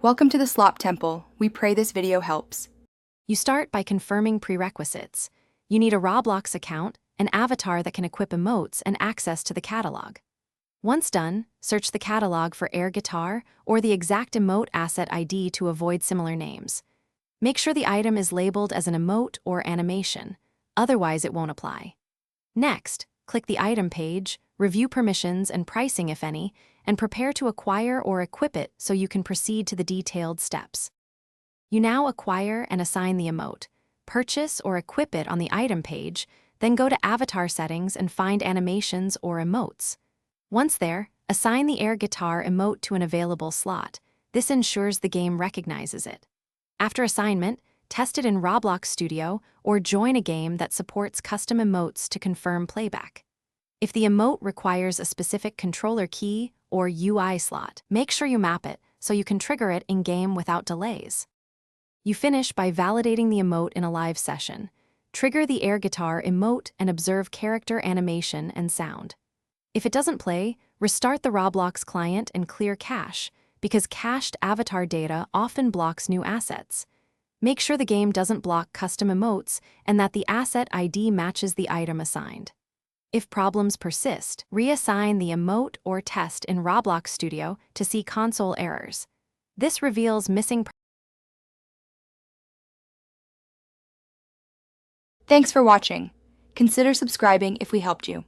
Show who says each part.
Speaker 1: Welcome to the Slop Temple. We pray this video helps.
Speaker 2: You start by confirming prerequisites. You need a Roblox account, an avatar that can equip emotes, and access to the catalog. Once done, search the catalog for air guitar or the exact emote asset ID to avoid similar names. Make sure the item is labeled as an emote or animation, otherwise it won't apply. Next, click the item page, review permissions and pricing if any, and prepare to acquire or equip it so you can proceed to the detailed steps. You now acquire and assign the emote, purchase or equip it on the item page, then go to avatar settings and find animations or emotes. Once there, assign the air guitar emote to an available slot. This ensures the game recognizes it. After assignment, test it in Roblox Studio or join a game that supports custom emotes to confirm playback. If the emote requires a specific controller key or UI slot, make sure you map it so you can trigger it in-game without delays. You finish by validating the emote in a live session. Trigger the air guitar emote and observe character animation and sound. If it doesn't play, restart the Roblox client and clear cache, because cached avatar data often blocks new assets. Make sure the game doesn't block custom emotes and that the asset ID matches the item assigned. If problems persist, reassign the emote or test in Roblox Studio to see console errors. This reveals missing.
Speaker 1: Thanks for watching. Consider subscribing if we helped you.